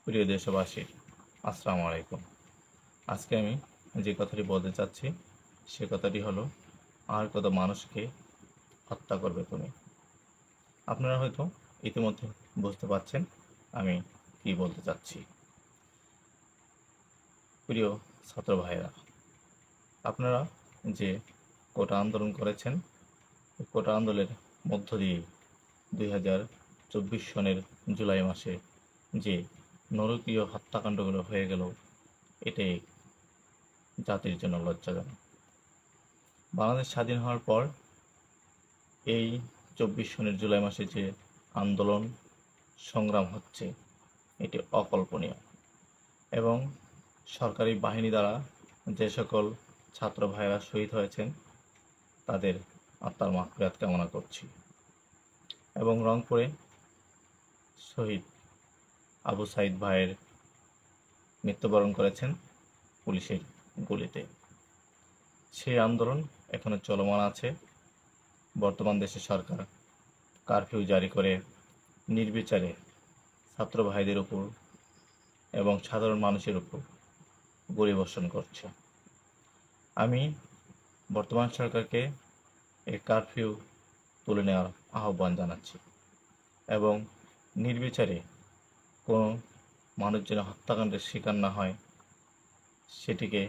প্রিয় দেশবাসী, আসসালামু আলাইকুম। আজকে আমি যে কথাটি বলতে চাচ্ছি সে কথাটি হলো, আর কত মানুষকে হত্যা করবে তুমি। আপনারা হয়তো ইতিমধ্যে বুঝতে পারছেন আমি কি বলতে চাচ্ছি। প্রিয় ছাত্র ভাইয়েরা, আপনারা যে কোটা আন্দোলন করেছেন, এই কোটা আন্দোলনের মধ্য দিয়ে 2024 সনের জুলাই মাসে যে নরকীয় হত্যাকাণ্ডগুলো হয়ে গেল, এটাই জাতির জন্য লজ্জাজনক। বাংলাদেশ স্বাধীন হওয়ার পর এই 24 সনের জুলাই মাসে যে আন্দোলন সংগ্রাম হচ্ছে, এটি অকল্পনীয়। এবং সরকারি বাহিনী দ্বারা যে সকল ছাত্র ভাইয়েরা শহীদ হয়েছেন, তাদের আত্মার মাগফিরাত কামনা করছি। এবং রংপুরে শহীদ আবু সাইদ ভাইয়ের মৃত্যুবরণ করেছেন পুলিশের গুলিতে। সেই আন্দোলন এখনো চলমান আছে। বর্তমান দেশে সরকার কারফিউ জারি করে নির্বিচারে ছাত্র ভাইদের উপর এবং সাধারণ মানুষের উপর গুলিবর্ষণ করছে। আমি বর্তমান সরকারকে এই কারফিউ তুলে নেওয়ার আহ্বান জানাচ্ছি এবং নির্বিচারে কোনো মানুষ যেন হত্যাকাণ্ডের শিকার না হয়, সেটিকে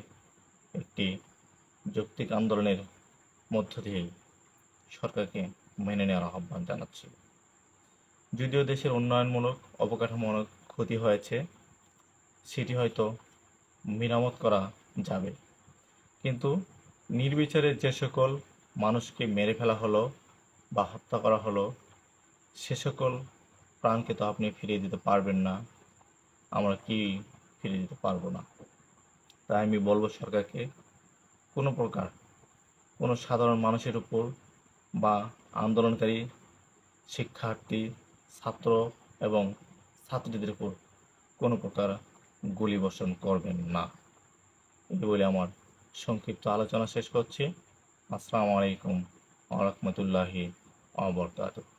একটি যৌক্তিক আন্দোলনের মধ্য দিয়েই সরকারকে মেনে নেওয়ার আহ্বান জানাচ্ছি। যদিও দেশের উন্নয়নমূলক অবকাঠামোমূলক ক্ষতি হয়েছে, সেটি হয়তো মেরামত করা যাবে, কিন্তু নির্বিচারে যে সকল মানুষকে মেরে ফেলা হলো বা হত্যা করা হলো, সে সকল প্রাণকে তো আপনি ফিরিয়ে দিতে পারবেন না। আমরা কি ফিরিয়ে দিতে পারবো না। তাই আমি বলবো সরকারকে, কোনো প্রকার কোনো সাধারণ মানুষের উপর বা আন্দোলনকারী শিক্ষার্থী, ছাত্র এবং ছাত্রীদের উপর কোনো প্রকার গুলিবর্ষণ করবেন না। এই বলে আমার সংক্ষিপ্ত আলোচনা শেষ করছি। আসসালামু আলাইকুম ওয়া রাহমাতুল্লাহি ওয়া বারাকাতুহু।